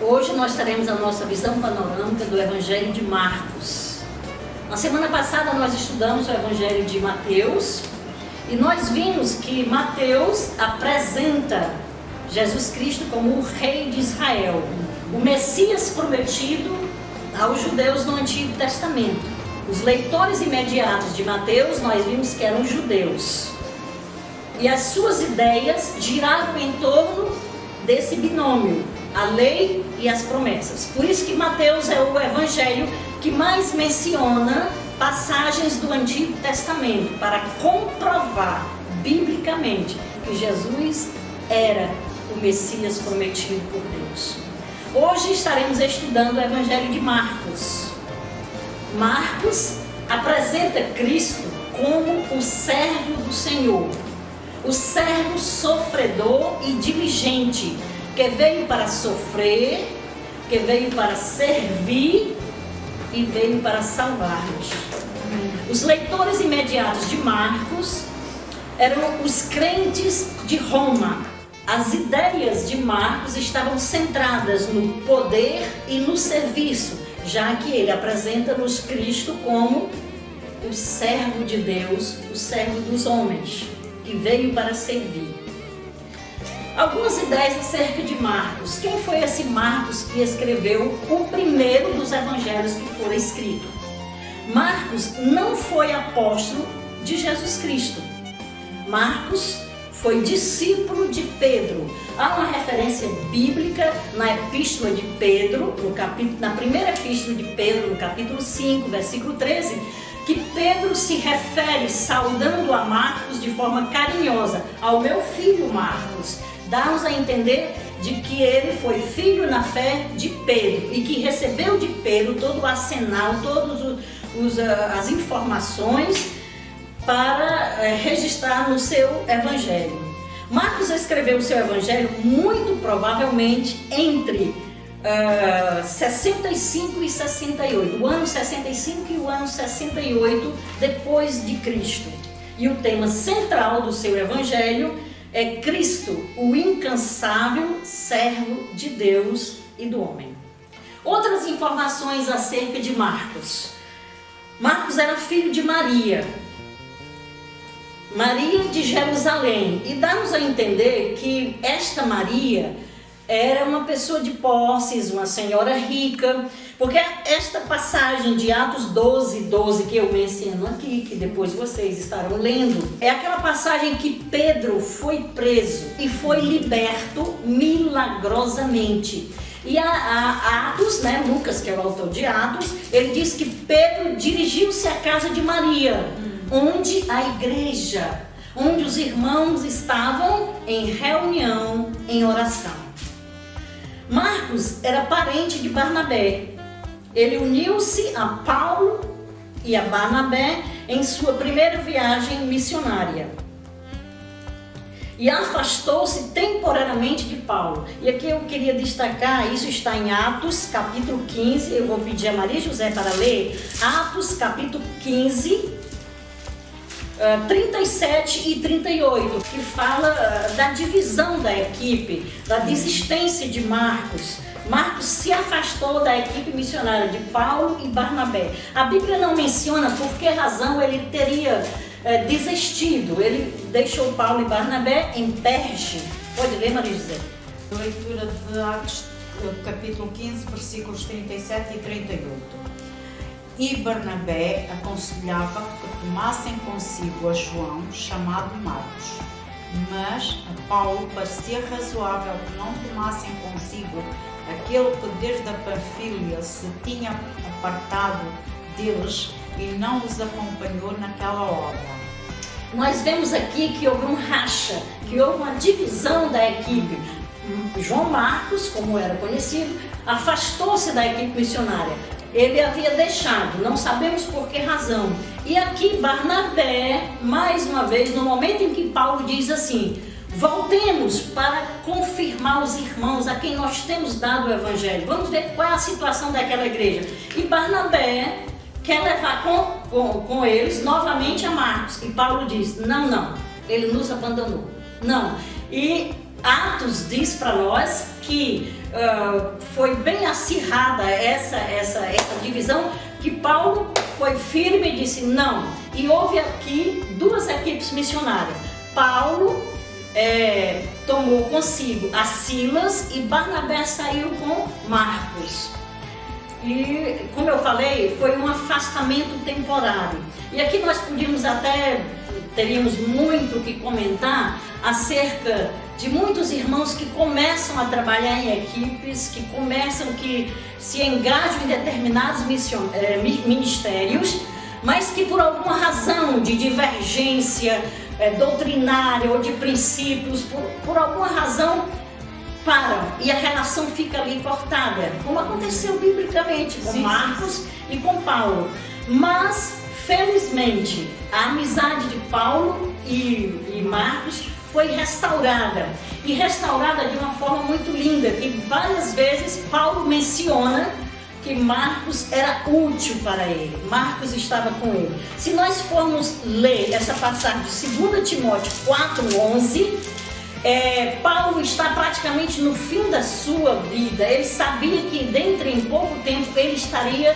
Hoje nós teremos a nossa visão panorâmica do Evangelho de Marcos. Na semana passada nós estudamos o Evangelho de Mateus e nós vimos que Mateus apresenta Jesus Cristo como o Rei de Israel, o Messias prometido aos judeus no Antigo Testamento. Os leitores imediatos de Mateus nós vimos que eram judeus e as suas ideias giravam em torno desse binômio, a lei e as promessas. Por isso que Mateus é o evangelho que mais menciona passagens do Antigo Testamento para comprovar biblicamente que Jesus era o Messias prometido por Deus. Hoje estaremos estudando o Evangelho de Marcos. Marcos apresenta Cristo como o servo do Senhor, o servo sofredor e diligente, que veio para sofrer, que veio para servir e veio para salvar-nos. Os leitores imediatos de Marcos eram os crentes de Roma. As ideias de Marcos estavam centradas no poder e no serviço, já que ele apresenta-nos Cristo como o servo de Deus, o servo dos homens, que veio para servir. Algumas ideias acerca de Marcos. Quem foi esse Marcos que escreveu o primeiro dos evangelhos que foram escritos? Marcos não foi apóstolo de Jesus Cristo. Marcos foi discípulo de Pedro. Há uma referência bíblica na epístola de Pedro, na primeira epístola de Pedro, no capítulo 5, versículo 13, que Pedro se refere saudando a Marcos de forma carinhosa, ao meu filho Marcos. Dá-nos a entender de que ele foi filho na fé de Pedro e que recebeu de Pedro todo o arsenal, todas as informações para registrar no seu evangelho. Marcos escreveu o seu evangelho muito provavelmente entre 65 e 68, o ano 65 e o ano 68 depois de Cristo. E o tema central do seu evangelho é Cristo, o incansável servo de Deus e do homem. Outras informações acerca de Marcos. Marcos era filho de Maria de Jerusalém, e dá-nos a entender que esta Maria era uma pessoa de posses, uma senhora rica, porque esta passagem de Atos 12 que eu menciono aqui, que depois vocês estarão lendo, é aquela passagem que Pedro foi preso e foi liberto milagrosamente. E a Atos, Lucas, que é o autor de Atos, ele diz que Pedro dirigiu-se à casa de Maria, onde a igreja, onde os irmãos estavam em reunião, em oração. Marcos era parente de Barnabé. Ele uniu-se a Paulo e a Barnabé em sua primeira viagem missionária e afastou-se temporariamente de Paulo. E aqui eu queria destacar, isso está em Atos capítulo 15, eu vou pedir a Maria José para ler, Atos capítulo 15, 37 e 38, que fala da divisão da equipe, da desistência de Marcos. Marcos se afastou da equipe missionária de Paulo e Barnabé. A Bíblia não menciona por que razão ele teria desistido. Ele deixou Paulo e Barnabé em Perge. Pode ler, Maria José. Leitura de Atos, capítulo 15, versículos 37 e 38. E Barnabé aconselhava que tomassem consigo a João, chamado Marcos. Mas a Paulo parecia razoável que não tomassem consigo aquele que desde a Panfilha se tinha apartado deles e não os acompanhou naquela obra. Nós vemos aqui que houve um racha, que houve uma divisão da equipe. João Marcos, como era conhecido, afastou-se da equipe missionária. Ele havia deixado, não sabemos por que razão. E aqui Barnabé, mais uma vez, no momento em que Paulo diz assim: voltemos para confirmar os irmãos a quem nós temos dado o evangelho. Vamos ver qual é a situação daquela igreja. E Barnabé quer levar com eles novamente a Marcos. E Paulo diz: não, ele nos abandonou. Não. E Atos diz para nós que foi bem acirrada essa divisão, que Paulo foi firme e disse não. E houve aqui duas equipes missionárias. Paulo tomou consigo a Silas e Barnabé saiu com Marcos. E, como eu falei, foi um afastamento temporário. E aqui nós teríamos muito o que comentar acerca de muitos irmãos que começam a trabalhar em equipes, que se engajam em determinados ministérios, mas que por alguma razão de divergência doutrinária ou de princípios, por alguma razão param e a relação fica ali cortada, como aconteceu biblicamente com Marcos e com Paulo. Mas, felizmente, a amizade de Paulo e Marcos foi restaurada, e restaurada de uma forma muito linda, que várias vezes Paulo menciona que Marcos era útil para ele, Marcos estava com ele. Se nós formos ler essa passagem de 2 Timóteo 4:11, Paulo está praticamente no fim da sua vida. Ele sabia que dentro em pouco tempo ele estaria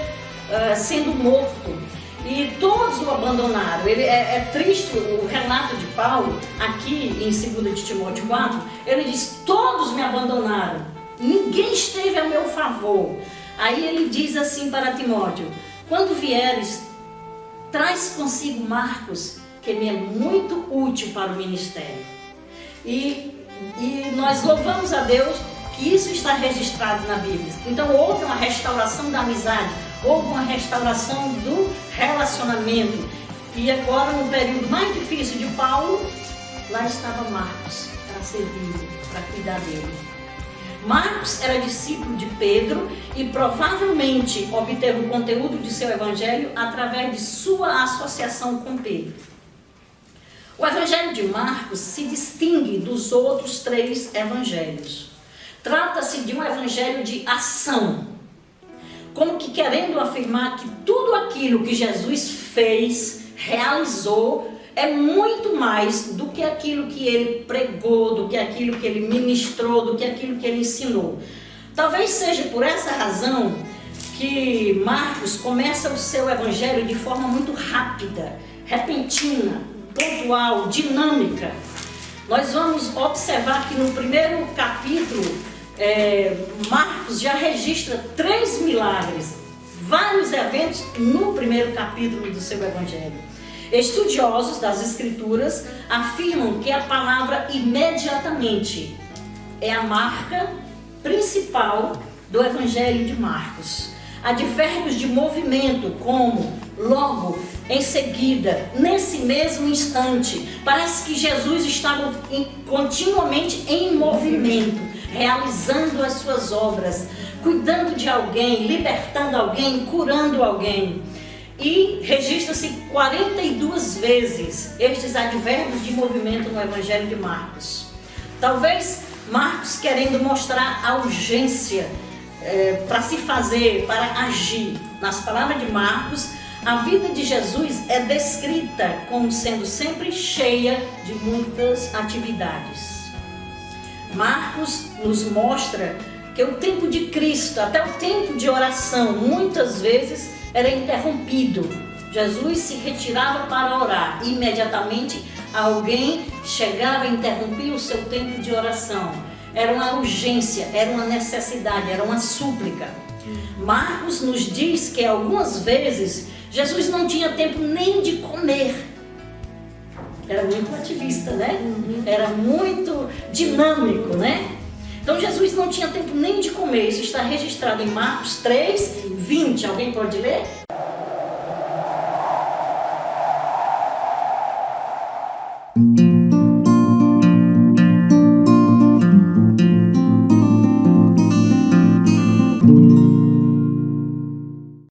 sendo morto. E todos o abandonaram. É triste o relato de Paulo, aqui em 2 Timóteo 4, ele diz: todos me abandonaram, ninguém esteve a meu favor. Aí ele diz assim para Timóteo: quando vieres, traz consigo Marcos, que me é muito útil para o ministério. E nós louvamos a Deus que isso está registrado na Bíblia. Então houve uma restauração da amizade, houve uma restauração do relacionamento. E agora, no período mais difícil de Paulo, lá estava Marcos para servir, para cuidar dele. Marcos era discípulo de Pedro e provavelmente obteve o conteúdo de seu evangelho através de sua associação com Pedro. O evangelho de Marcos se distingue dos outros 3 evangelhos. Trata-se de um evangelho de ação, como que querendo afirmar que tudo aquilo que Jesus fez, realizou, é muito mais do que aquilo que ele pregou, do que aquilo que ele ministrou, do que aquilo que ele ensinou. Talvez seja por essa razão que Marcos começa o seu evangelho de forma muito rápida, repentina, pontual, dinâmica. Nós vamos observar que no primeiro capítulo, Marcos já registra 3 milagres, vários eventos no primeiro capítulo do seu evangelho. Estudiosos das Escrituras afirmam que a palavra imediatamente é a marca principal do evangelho de Marcos. Advérbios de movimento como logo, em seguida, nesse mesmo instante. Parece que Jesus estava continuamente em movimento, realizando as suas obras, cuidando de alguém, libertando alguém, curando alguém. E registra-se 42 vezes estes advérbios de movimento no Evangelho de Marcos. Talvez Marcos querendo mostrar a urgência para se fazer, para agir. Nas palavras de Marcos, a vida de Jesus é descrita como sendo sempre cheia de muitas atividades. Marcos nos mostra que o tempo de Cristo, até o tempo de oração, muitas vezes era interrompido. Jesus se retirava para orar. Imediatamente alguém chegava e interrompia o seu tempo de oração. Era uma urgência, era uma necessidade, era uma súplica. Marcos nos diz que algumas vezes Jesus não tinha tempo nem de comer. Era muito ativista, né? Era muito dinâmico, né? Então Jesus não tinha tempo nem de comer. Isso está registrado em Marcos 3:20. Alguém pode ler?